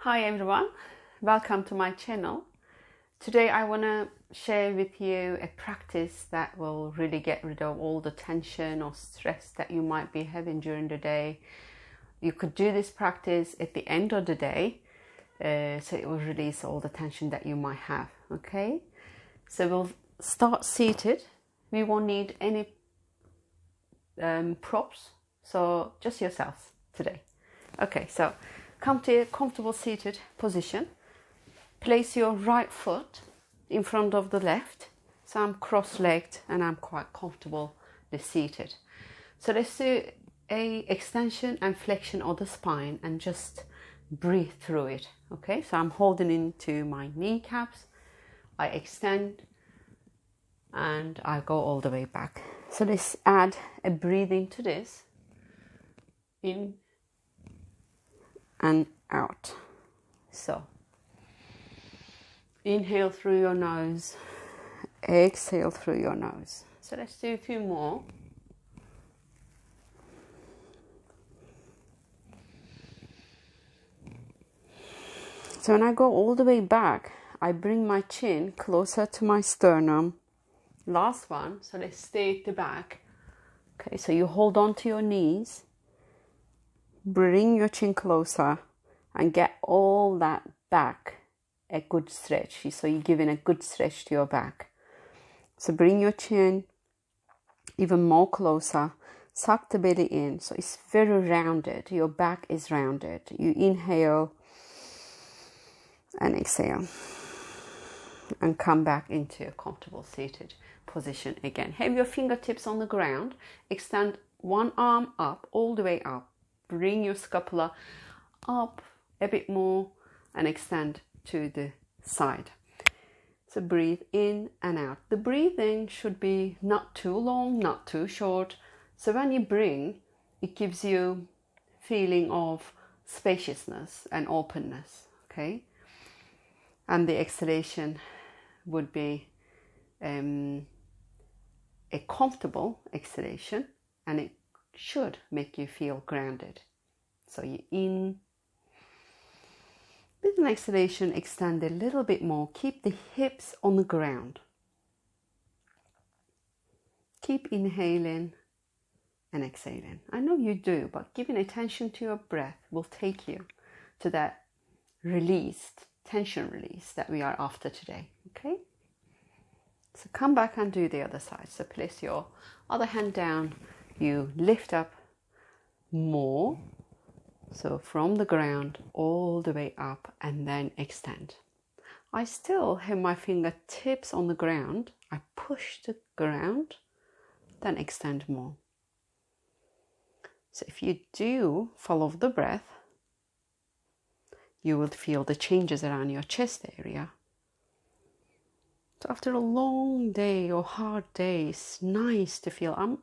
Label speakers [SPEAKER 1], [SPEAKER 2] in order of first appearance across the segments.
[SPEAKER 1] Hi everyone, welcome to my channel. Today I want to share with you a practice that will really get rid of all the tension or stress that you might be having during the day. You could do this practice at the end of the day, so it will release all the tension that you might have. Okay, so we'll start seated. We won't need any props, so just yourselves today. Okay, so come to a comfortable seated position. Place your right foot in front of the left. So I'm cross-legged and I'm quite comfortable seated. So let's do a extension and flexion of the spine and just breathe through it. Okay, so I'm holding into my kneecaps. I extend and I go all the way back. So let's add a breathing to this. In and out. So inhale through your nose, exhale through your nose. So let's do a few more. So when I go all the way back, I bring my chin closer to my sternum. Last one, so let's stay at the back. Okay, so you hold on to your knees. Bring your chin closer and get all that back a good stretch. So you're giving a good stretch to your back. So bring your chin even more closer. Suck the belly in. So it's very rounded. Your back is rounded. You inhale and exhale. And come back into a comfortable seated position again. Have your fingertips on the ground. Extend one arm up, all the way up. Bring your scapula up a bit more and extend to the side. So breathe in and out. The breathing should be not too long, not too short. So when you bring, it gives you feeling of spaciousness and openness. Okay, and the exhalation would be a comfortable exhalation, and it should make you feel grounded. So you in with an exhalation, extend a little bit more. Keep the hips on the ground. Keep inhaling and exhaling. I know you do, but giving attention to your breath will take you to that released tension release that we are after today. Okay, so come back and do the other side. So place your other hand down. You lift up more, so from the ground all the way up, and then extend. I still have my fingertips on the ground. I push the ground, then extend more. So if you do follow the breath, you will feel the changes around your chest area. So after a long day or hard day, it's nice to feel. I'm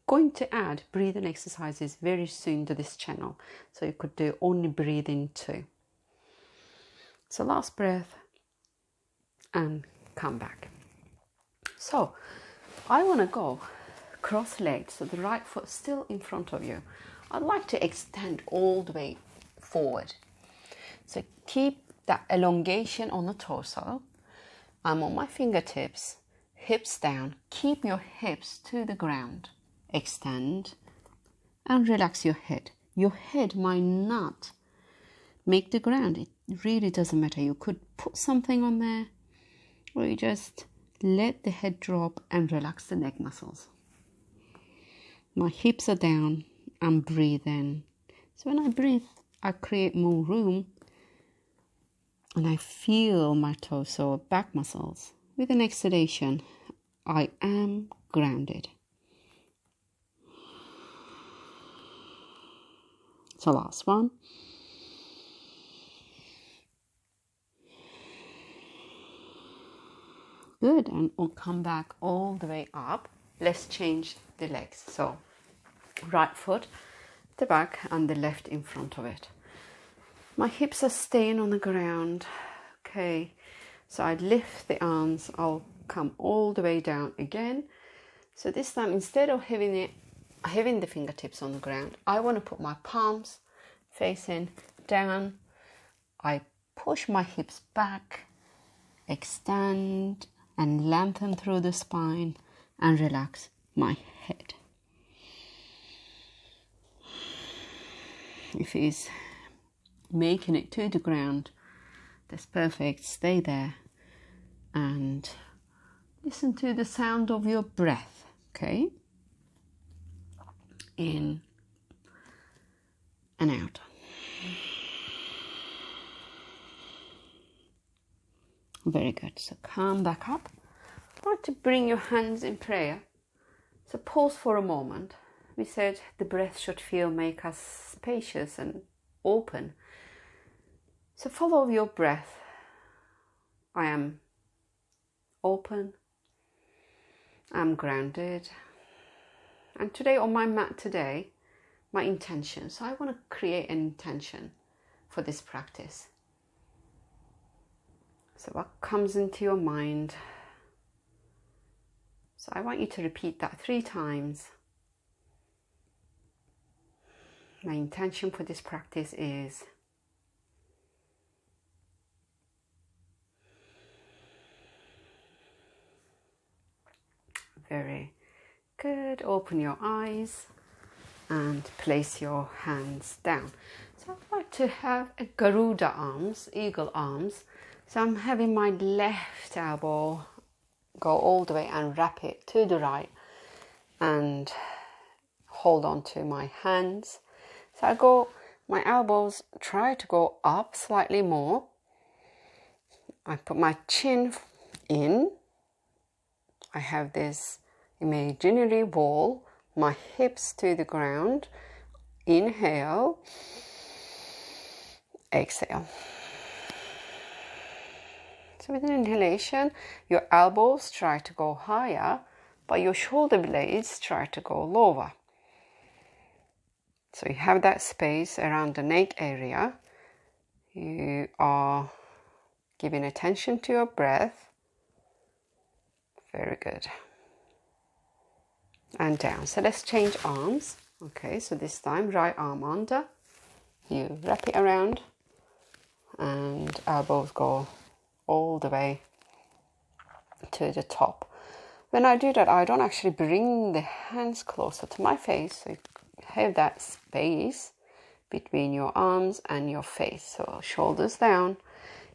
[SPEAKER 1] going to add breathing exercises very soon to this channel, so you could do only breathing too. So last breath and come back. So I want to go cross-legged, so the right foot still in front of you. I'd like to extend all the way forward, so keep that elongation on the torso. I'm on my fingertips, hips down. Keep your hips to the ground. Extend and relax your head. Your head might not make the ground. It really doesn't matter. You could put something on there, or you just let the head drop and relax the neck muscles. My hips are down. I'm breathing. So when I breathe, I create more room and I feel my torso, back muscles. With an exhalation, I am grounded. So last one. Good, and we'll come back all the way up. Let's change the legs. So right foot at the back and the left in front of it. My hips are staying on the ground. Okay, so I lift the arms. I'll come all the way down again. So this time, instead of having the fingertips on the ground, I want to put my palms facing down I push my hips back, extend and lengthen through the spine, and relax my head. If it's making it to the ground, that's perfect. Stay there and listen to the sound of your breath, okay? In and out. Very good. So come back up. I want to bring your hands in prayer. So pause for a moment. We said the breath should make us spacious and open. So follow your breath. I am open. I'm grounded. And today on my mat today, my intention. So I want to create an intention for this practice. So what comes into your mind? So I want you to repeat that 3 times. My intention for this practice is very good. Open your eyes and place your hands down. So I'd like to have a Garuda arms, eagle arms. So I'm having my left elbow go all the way and wrap it to the right and hold on to my hands. So my elbows try to go up slightly more. I put my chin in. I have this imaginary wall, my hips to the ground. Inhale, exhale. So with an inhalation, your elbows try to go higher, but your shoulder blades try to go lower. So you have that space around the neck area. You are giving attention to your breath. Very good. And down. So let's change arms. Okay, so this time right arm under. You wrap it around and elbows go all the way to the top. When I do that, I don't actually bring the hands closer to my face. So you have that space between your arms and your face. So shoulders down,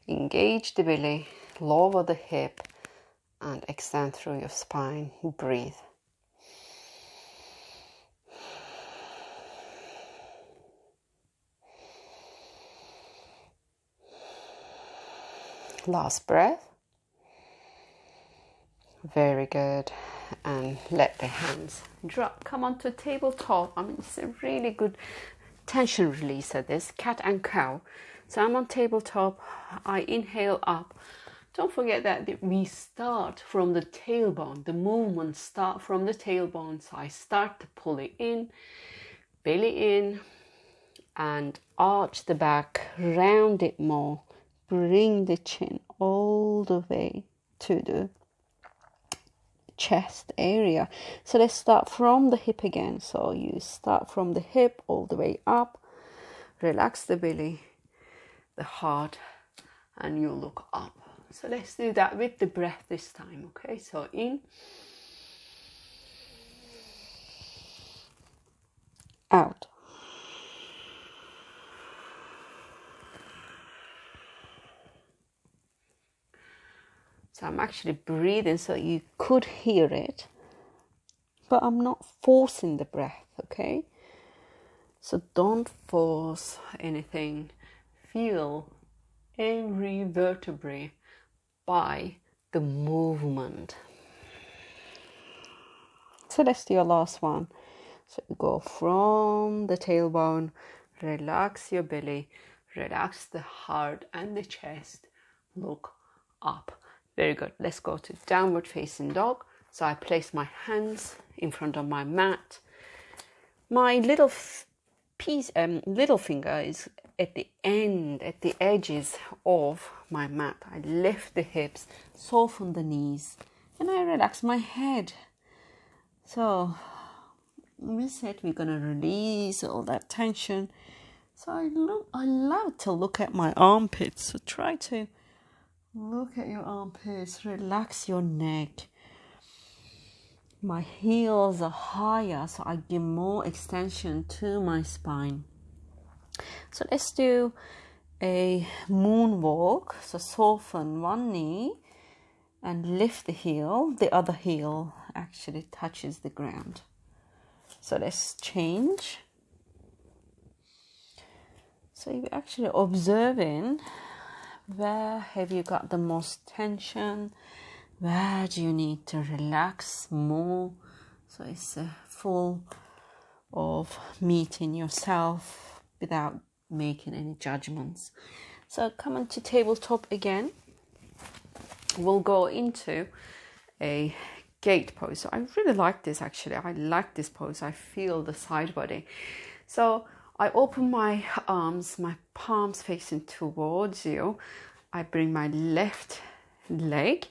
[SPEAKER 1] engage the belly, lower the hip, and extend through your spine. Breathe. Last breath. Very good. And let the hands drop. Come onto tabletop. I mean, it's a really good tension releaser, this cat and cow. So I'm on tabletop. I inhale up. Don't forget that we start from the tailbone. The movements start from the tailbone. So I start to pull it in, belly in, and arch the back, round it more. Bring the chin all the way to the chest area. So let's start from the hip again. So you start from the hip all the way up. Relax the belly, the heart, and you look up. So let's do that with the breath this time. Okay, so in, out. So I'm actually breathing so you could hear it, but I'm not forcing the breath, okay? So don't force anything. Feel every vertebrae by the movement. So let's do your last one. So you go from the tailbone, relax your belly, relax the heart and the chest, look up. Very good. Let's go to downward facing dog. So I place my hands in front of my mat. My little finger is at the end, at the edges of my mat. I lift the hips, soften the knees, and I relax my head. So we said we're going to release all that tension. So I love to look at my armpits. So try to look at your armpits, relax your neck. My heels are higher, so I give more extension to my spine. So let's do a moonwalk. So soften one knee and lift the heel. The other heel actually touches the ground. So let's change. So you're actually observing where have you got the most tension, where do you need to relax more. So it's full of meeting yourself without making any judgments. So come on to tabletop again. We'll go into a gate pose. So I really like this actually. I like this pose. I feel the side body. So I open my arms, my palms facing towards you. I bring my left leg,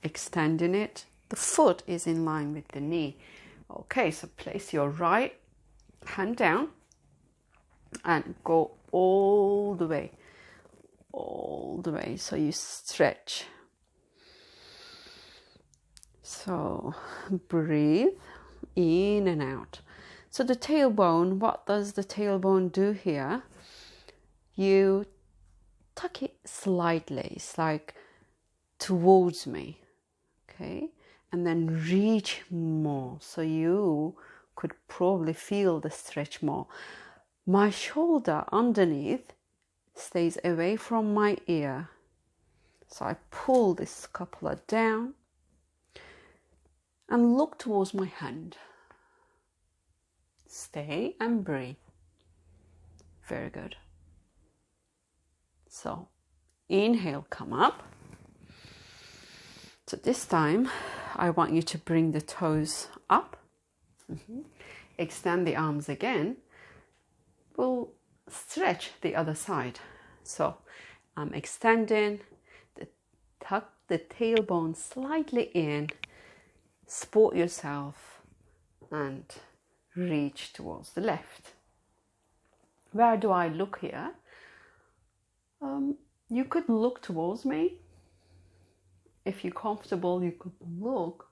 [SPEAKER 1] extending it. The foot is in line with the knee. Okay, so place your right hand down and go all the way. So you stretch. So breathe in and out. So the tailbone, what does the tailbone do here? You tuck it slightly, it's like towards me, okay? And then reach more, so you could probably feel the stretch more. My shoulder underneath stays away from my ear. So I pull this scapula down and look towards my hand. Stay and breathe. Very good. So inhale, come up. So this time I want you to bring the toes up. Extend the arms again. We'll stretch the other side. So I'm extending, tuck the tailbone slightly in, support yourself and reach towards the left. Where do I look here? You could look towards me. If you're comfortable, you could look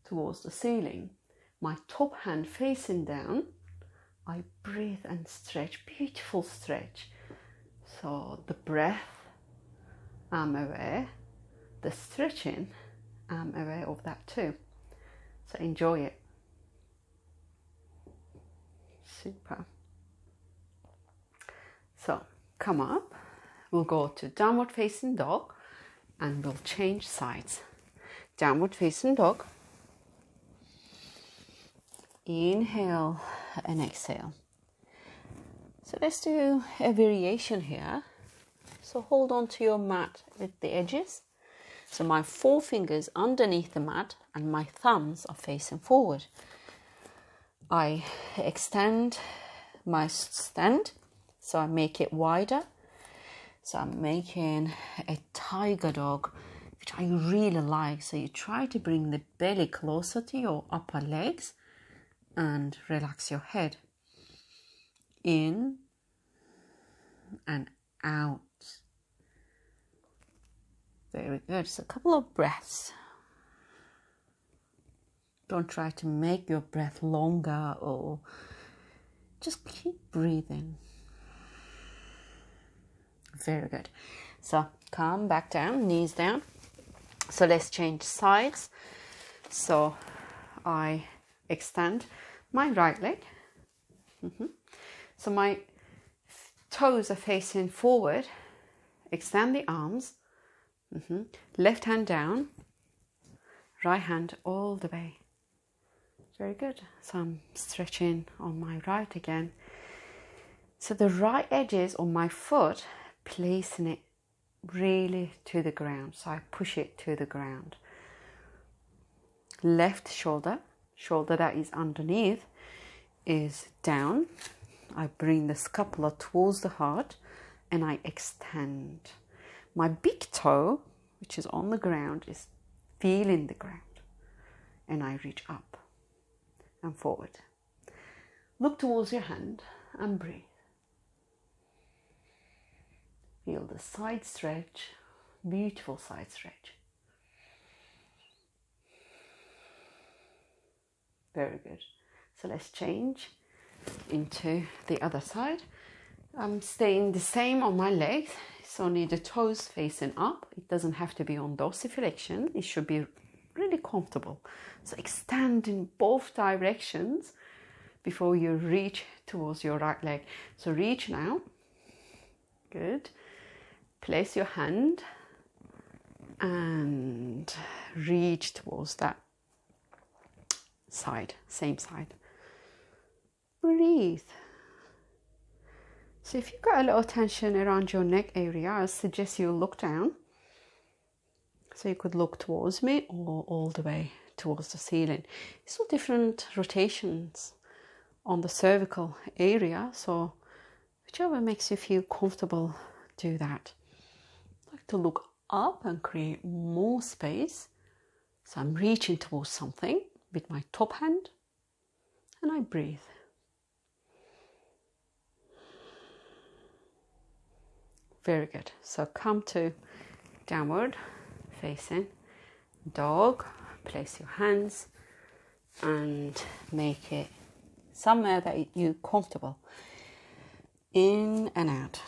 [SPEAKER 1] towards the ceiling. My top hand facing down. I breathe and stretch, beautiful stretch. So the breath, I'm aware. The stretching, I'm aware of that too. So enjoy it. Super. So come up. We'll go to downward facing dog and we'll change sides. Downward facing dog. Inhale and exhale. So let's do a variation here. So hold on to your mat with the edges. So my forefingers underneath the mat and my thumbs are facing forward. I extend my stand, so I make it wider. So I'm making a tiger dog, which I really like. So you try to bring the belly closer to your upper legs and relax your head. In and out. Very good. So a couple of breaths. Don't try to make your breath longer or just keep breathing. Very good. So come back down, knees down. So let's change sides. So I extend my right leg. So my toes are facing forward. Extend the arms. Left hand down. Right hand all the way. Very good. So I'm stretching on my right again. So the right edges on my foot, placing it really to the ground. So I push it to the ground. Left shoulder that is underneath is down. I bring the scapula towards the heart and I extend. My big toe, which is on the ground, is feeling the ground. And I reach up and forward. Look towards your hand and breathe. Feel the side stretch, beautiful side stretch. Very good. So let's change into the other side. I'm staying the same on my legs. It's only the toes facing up. It doesn't have to be on dorsiflexion. It should be really comfortable. So extend in both directions before you reach towards your right leg. So reach now. Good. Place your hand and reach towards that side, same side. Breathe. So if you've got a little tension around your neck area, I suggest you look down. So you could look towards me or all the way towards the ceiling. It's all different rotations on the cervical area. So whichever makes you feel comfortable, do that. I like to look up and create more space. So I'm reaching towards something with my top hand and I breathe. Very good. So come to downward facing dog. Place your hands and make it somewhere that you're comfortable. In and out.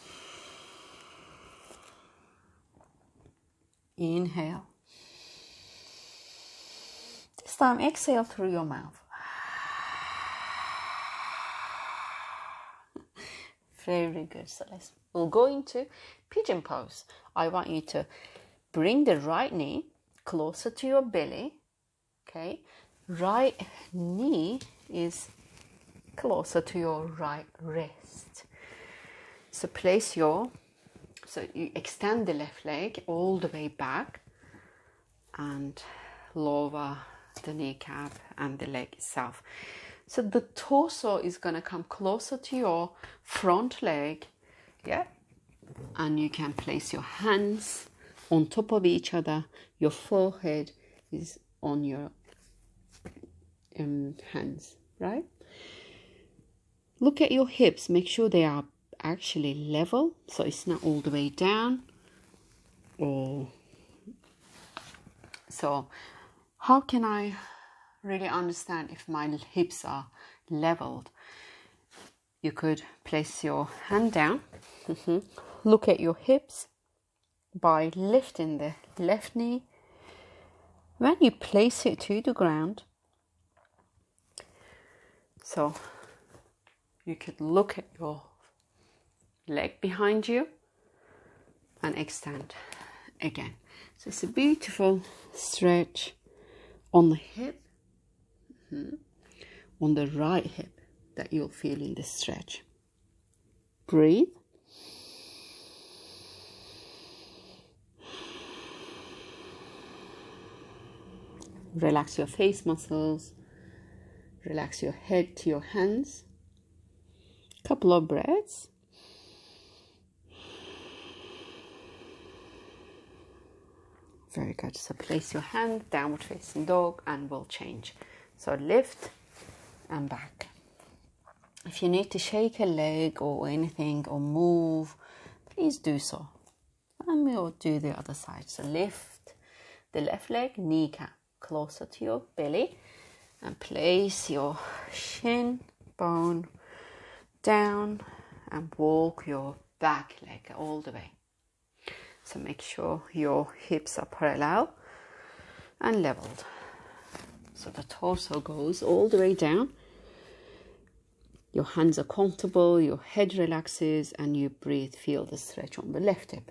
[SPEAKER 1] Inhale. This time exhale through your mouth. Very good. So we'll go into pigeon pose. I want you to bring the right knee closer to your belly. Okay. Right knee is closer to your right wrist. So so you extend the left leg all the way back and lower the kneecap and the leg itself. So the torso is going to come closer to your front leg, yeah? And you can place your hands on top of each other. Your forehead is on your hands, right? Look at your hips. Make sure they are actually level, so it's not all the way down. So how can I really understand if my hips are leveled? You could place your hand down. Look at your hips by lifting the left knee. When you place it to the ground, so you could look at your leg behind you and extend again. So it's a beautiful stretch on the hip, on the right hip, that you'll feel in this stretch. Breathe. Relax your face muscles. Relax your head to your hands. Couple of breaths. Very good. So place your hand, downward facing dog, and we'll change. So lift and back. If you need to shake a leg or anything or move, please do so. And we'll do the other side. So lift the left leg, kneecap closer to your belly, and place your shin bone down and walk your back leg all the way. So make sure your hips are parallel and leveled. So the torso goes all the way down. Your hands are comfortable, your head relaxes, and you breathe. Feel the stretch on the left hip.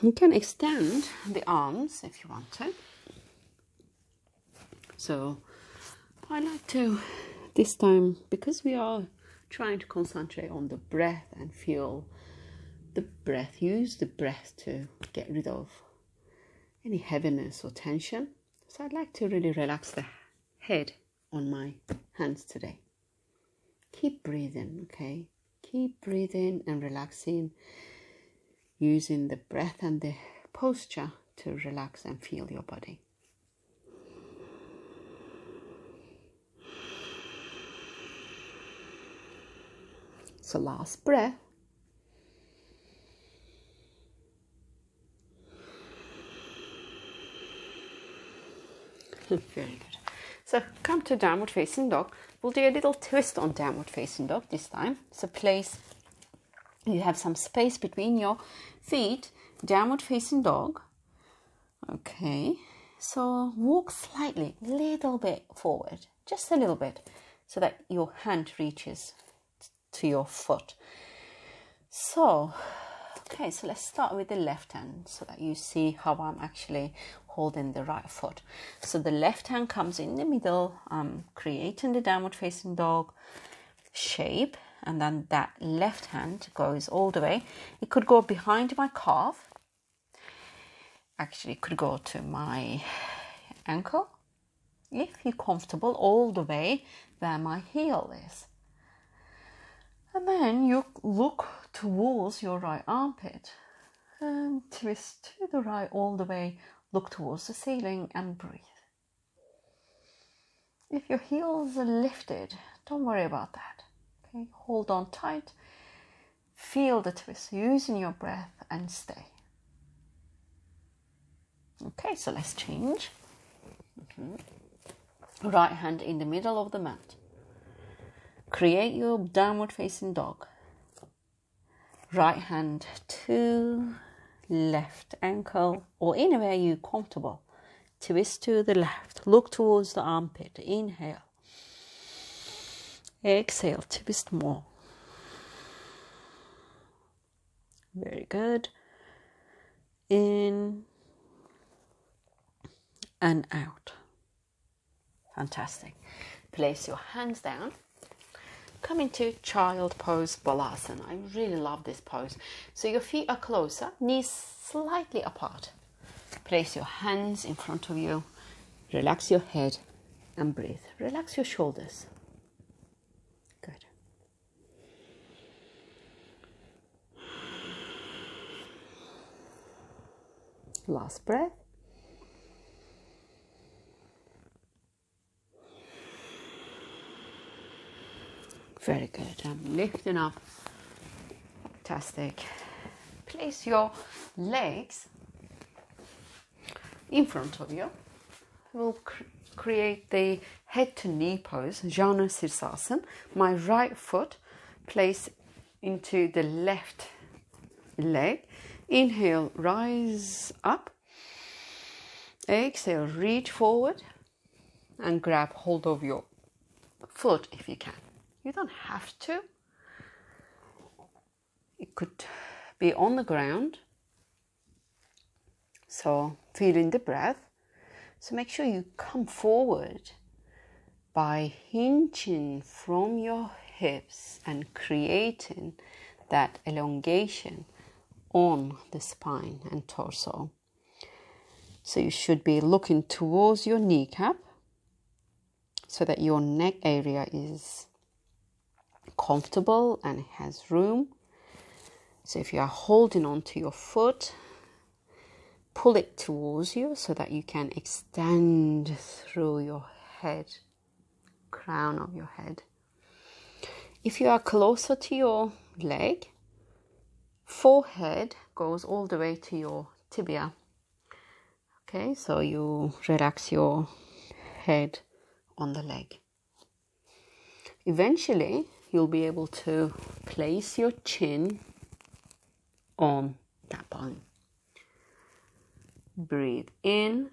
[SPEAKER 1] You can extend the arms if you want to. So I like to, this time, because we are trying to concentrate on the breath and feel the breath, use the breath to get rid of any heaviness or tension. So I'd like to really relax the head on my hands today. Keep breathing, okay? Keep breathing and relaxing, using the breath and the posture to relax and feel your body. So last breath. Very good. So come to downward facing dog. We'll do a little twist on downward facing dog this time. So you have some space between your feet, downward facing dog. Okay, so walk slightly, little bit forward, just a little bit, so that your hand reaches to your foot. So, okay, so let's start with the left hand so that you see how I'm actually holding the right foot. So the left hand comes in the middle, creating the downward facing dog shape, and then that left hand goes all the way. It could go behind my calf. Actually, it could go to my ankle, if you're comfortable, all the way where my heel is. And then you look towards your right armpit and twist to the right all the way, look towards the ceiling and breathe. If your heels are lifted, don't worry about that. Okay, hold on tight, feel the twist, using your breath and stay. Okay, so let's change. Right hand in the middle of the mat. Create your downward facing dog. Right hand to left ankle or anywhere you're comfortable. Twist to the left. Look towards the armpit. Inhale. Exhale. Twist more. Very good. In and out. Fantastic. Place your hands down. Come into child pose balasana. I really love this pose. So your feet are closer, knees slightly apart. Place your hands in front of you. Relax your head and breathe. Relax your shoulders. Good. Last breath. Very good. I'm lifting up. Fantastic. Place your legs in front of you. We'll create the head to knee pose, Jana Sirsasana. My right foot place into the left leg. Inhale, rise up. Exhale, reach forward and grab hold of your foot if you can. You don't have to. It could be on the ground. So feeling the breath. So make sure you come forward by hinging from your hips and creating that elongation on the spine and torso. So you should be looking towards your kneecap so that your neck area is comfortable and it has room. So if you are holding on to your foot, pull it towards you so that you can extend through your head, crown of your head. If you are closer to your leg, forehead goes all the way to your tibia. Okay, so you relax your head on the leg. Eventually, you'll be able to place your chin on that bone. Breathe in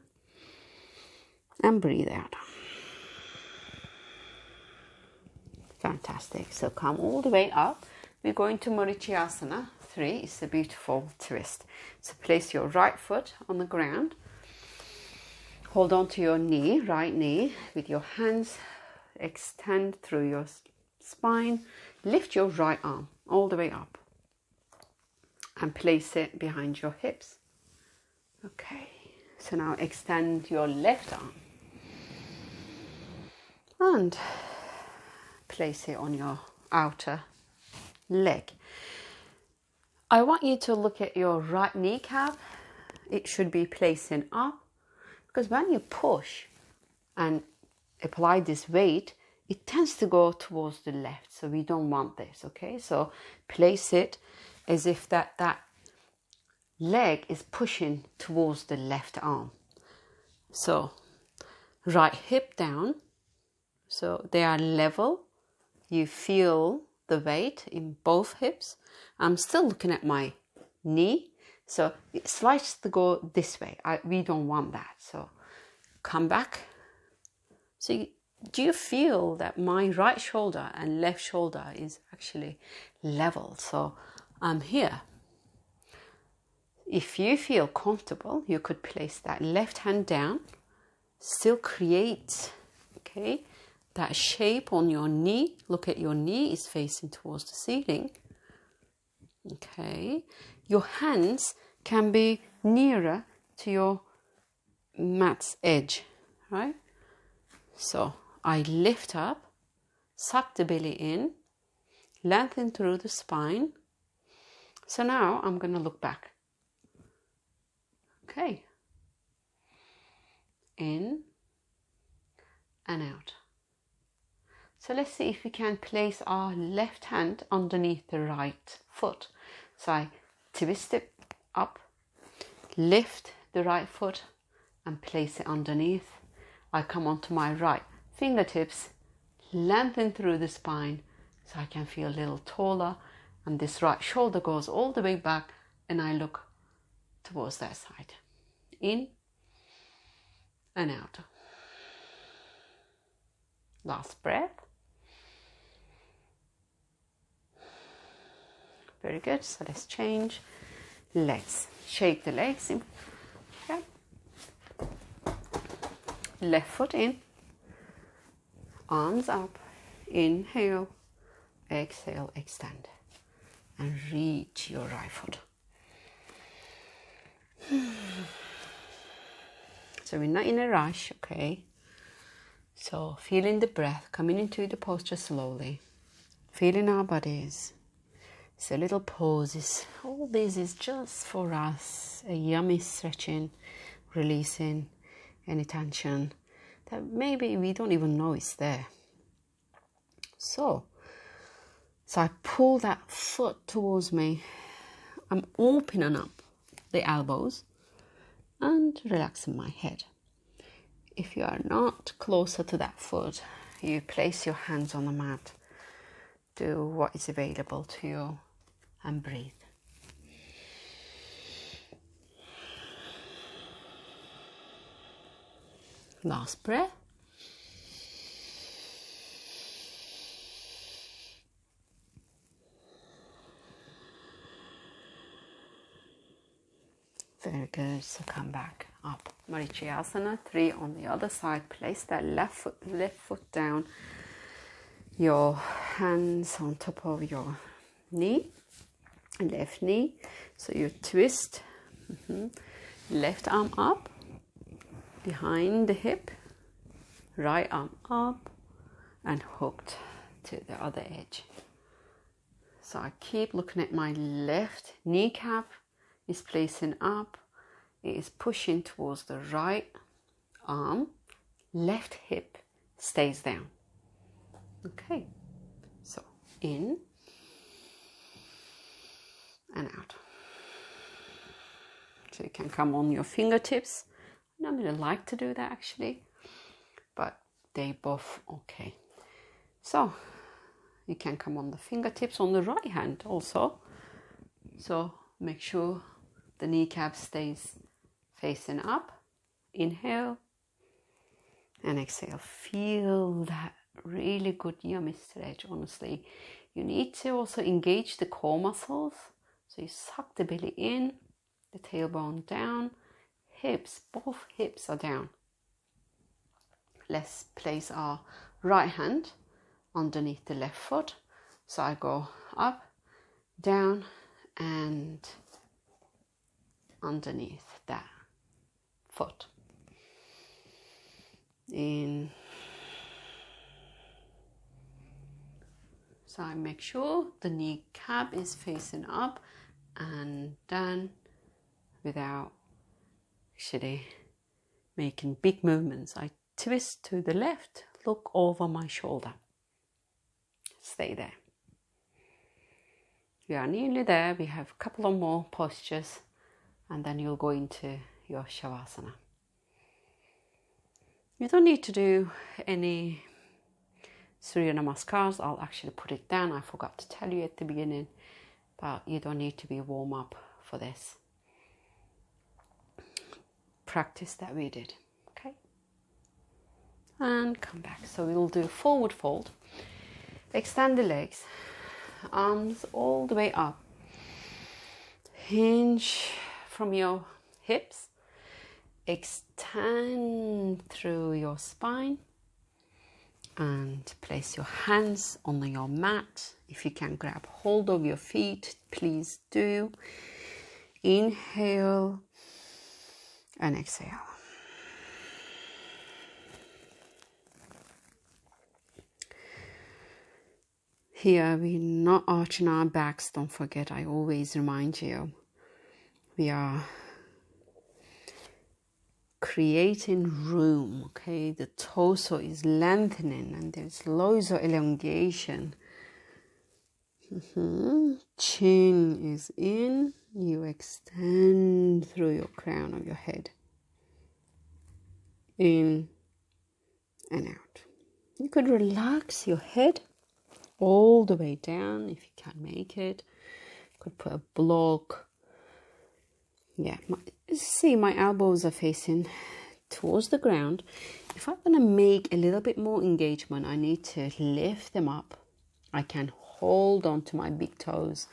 [SPEAKER 1] and breathe out. Fantastic. So come all the way up. We're going to Marichyasana 3. It's a beautiful twist. So place your right foot on the ground. Hold on to your knee, right knee, with your hands. Extend through your spine. Lift your right arm all the way up and place it behind your hips. Okay, so now extend your left arm and place it on your outer leg. I want you to look at your right kneecap. It should be placing up, because when you push and apply this weight, it tends to go towards the left, so we don't want this, okay? So place it as if that leg is pushing towards the left arm. So right hip down, so they are level. You feel the weight in both hips. I'm still looking at my knee, so it slides to go this way. We don't want that, so come back. So do you feel that my right shoulder and left shoulder is actually level? So I'm here. If you feel comfortable, you could place that left hand down, still create, okay, that shape on your knee. Look at your knee is facing towards the ceiling. Okay, your hands can be nearer to your mat's edge, right? So I lift up, suck the belly in, lengthen through the spine. So now I'm going to look back. Okay, in and out. So let's see if we can place our left hand underneath the right foot. So I twist it up, lift the right foot and place it underneath. I come onto my right fingertips, lengthen through the spine so I can feel a little taller, and this right shoulder goes all the way back and I look towards that side. In and out. Last breath. Very good. So let's change legs. Shake the legs in. Okay. Left foot in. Arms up. Inhale. Exhale. Extend. And reach your right foot. So we're not in a rush, okay? So feeling the breath, coming into the posture slowly. Feeling our bodies. So little poses. All this is just for us. A yummy stretching, releasing any tension that maybe we don't even know is there. So I pull that foot towards me. I'm opening up the elbows and relaxing my head. If you are not closer to that foot, you place your hands on the mat. Do what is available to you and breathe. Last breath. Very good. So come back up. Marichyasana. 3 on the other side. Place that left foot down. Your hands on top of your knee. Left knee. So you twist. Left arm up. Behind the hip. Right arm up. And hooked to the other edge. So I keep looking at my left kneecap. Is placing up, it is pushing towards the right arm, left hip stays down. Okay, so in and out. So you can come on your fingertips. I don't really like to do that actually, but they both okay. So you can come on the fingertips on the right hand also. So make sure the kneecap stays facing up. Inhale and exhale. Feel that really good yummy stretch, honestly. You need to also engage the core muscles. So you suck the belly in, the tailbone down, hips, both hips are down. Let's place our right hand underneath the left foot. So I go up, down and underneath that foot. In. So I make sure the kneecap is facing up and down without actually making big movements. I twist to the left, look over my shoulder. Stay there. We are nearly there. We have a couple of more postures and then you'll go into your Shavasana. You don't need to do any Surya Namaskars. I'll actually put it down. I forgot to tell you at the beginning, but you don't need to be warm up for this practice that we did. Okay, and come back. So we'll do forward fold. Extend the legs, arms all the way up. Hinge from your hips. Extend through your spine and place your hands on your mat. If you can grab hold of your feet, please do. Inhale and exhale. Here we're not arching our backs. Don't forget, I always remind you, we are creating room, okay? The torso is lengthening and there's loads of elongation. Chin is in, you extend through your crown of your head. In and out. You could relax your head all the way down if you can make it. You could put a block. Yeah, see my elbows are facing towards the ground. If I'm going to make a little bit more engagement, I need to lift them up. I can hold on to my big toes.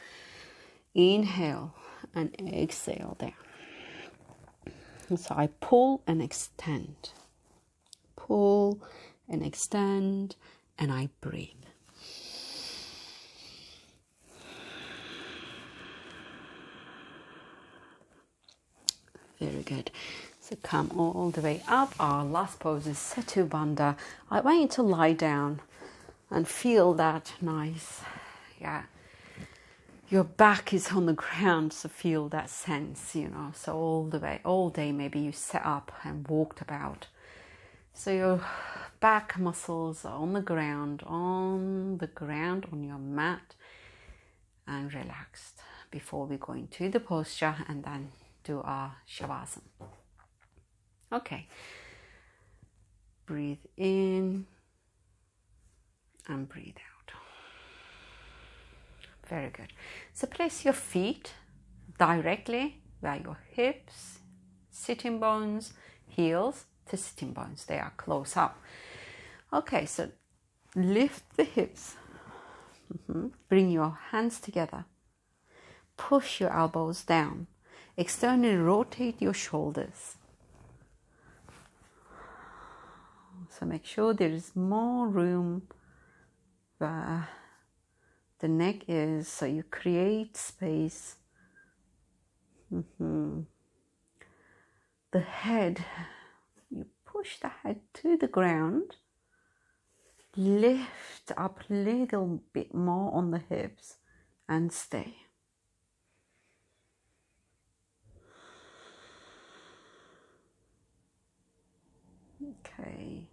[SPEAKER 1] Inhale and exhale down. So I pull and extend. Pull and extend and I breathe. Very good. So come all the way up. Our last pose is Setu Bandha. I want you to lie down and feel that nice, yeah. Your back is on the ground, so feel that sense, you know. So all the way, all day, maybe you sat up and walked about. So your back muscles are on the ground on your mat, and relaxed before we go into the posture and then do our Shavasana. Okay. Breathe in and breathe out. Very good. So place your feet directly where your hips, sitting bones, heels to sitting bones. They are close up. Okay, so lift the hips. Bring your hands together. Push your elbows down. Externally rotate your shoulders. So make sure there is more room where the neck is, so you create space. The head, you push the head to the ground. Lift up a little bit more on the hips and stay. Okay,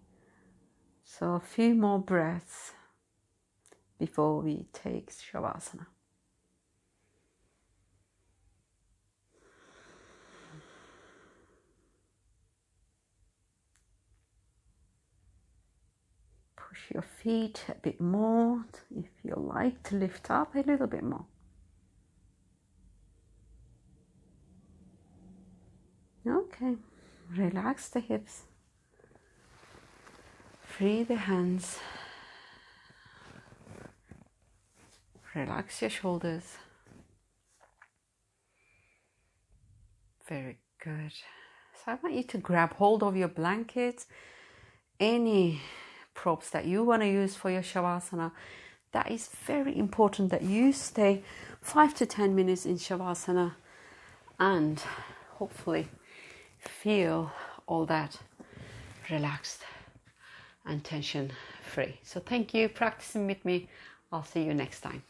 [SPEAKER 1] so a few more breaths before we take Shavasana. Push your feet a bit more if you like to lift up a little bit more. Okay, relax the hips. Free the hands. Relax your shoulders. Very good. So I want you to grab hold of your blankets, any props that you want to use for your Shavasana. That is very important that you stay 5 to 10 minutes in Shavasana and hopefully feel all that relaxed and tension free. So thank you for practicing with me. I'll see you next time.